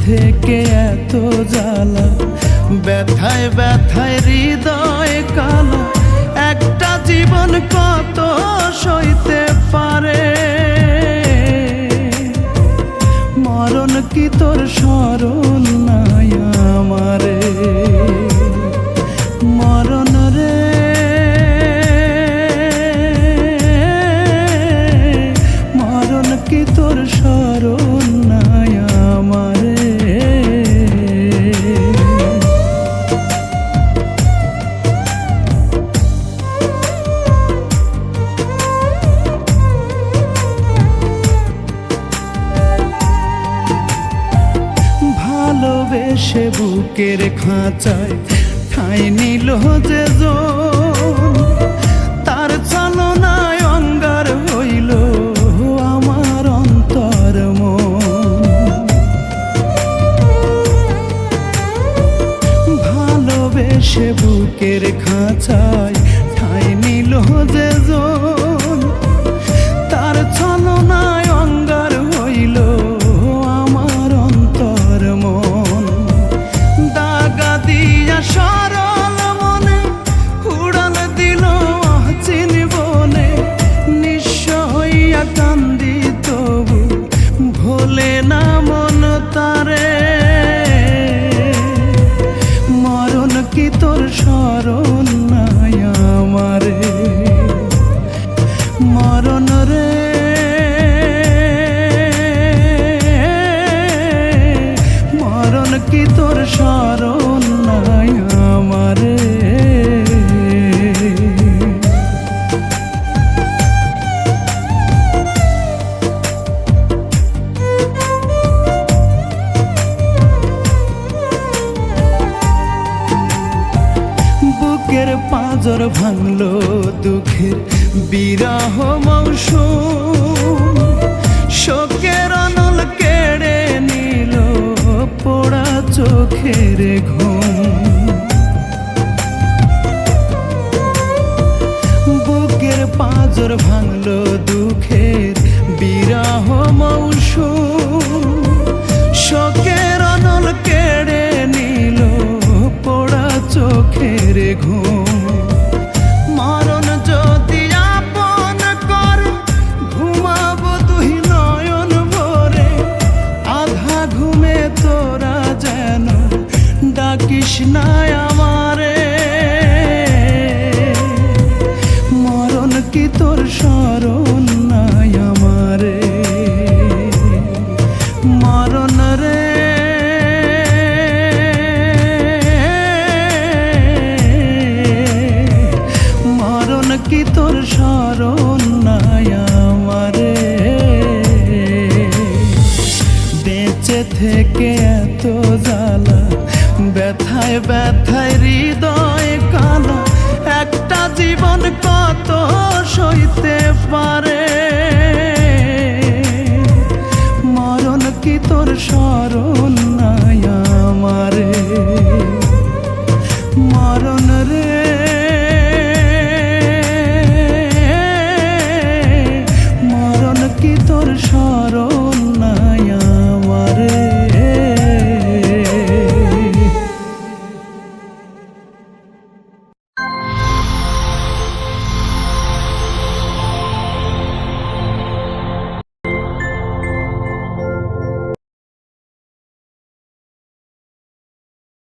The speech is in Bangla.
থেকে এত জ্বালা, ব্যথায় ব্যথায় হৃদয় কালা, একটা জীবন কত সইতে পারে। মরণ কি তোর স্মরণ নাই আমারে, মরণ রে মরণ কি তোর স্মরণ নাই আমারে। ভালোবেসে বুকের খাঁচায় ঠাঁই নিল যে জন, তার চালনায় অঙ্গার হইল আমার অন্তর মন। ভালোবেসে বুকের খাঁচায় ঠাঁই নিল যে জন, তার চালনায় অঙ্গার হইল আমার অন্তর মন। দাগা দিয়া সরল মনে উড়াল দিল অচিন বনে, নিঃস্ব হইয়া কান্দি তবু ভোলে না মন তারে। মরণ কি তোর স্মরণ নাই আমারে, মরণ রে মরণ কি তোর স্মরণ নাই আমারে। বুকের পাঁজর ভাঙলো দুঃখের বিরহ মৌসুম, শোকের অনল কেড়ে নিল পোড়া চোখের ঘুম। বুকের পাঁজর ভাঙলো দুঃখের বিরহ মৌসুম, শোকের অনল কেড়ে নিল পোড়া চোখের ঘুম। মরণ যদি আপন করে ঘুমাবো দুই নয়ন ভরে, আধা ঘুমে তোরা যেন ডাকিস না আমারে। মরণ কি তোর স্মরণ নাই আমারে, মরণ রে মরণ কি তোর স্মরণ নাই আমারে। বেঁচে থেকে এত জ্বালা, ব্যথায় ব্যথায় হৃদয় কালা, একটা জীবন কত সইতে পারে। মরণ কি তোর স্মরণ নাই আমারে, মরণ রে।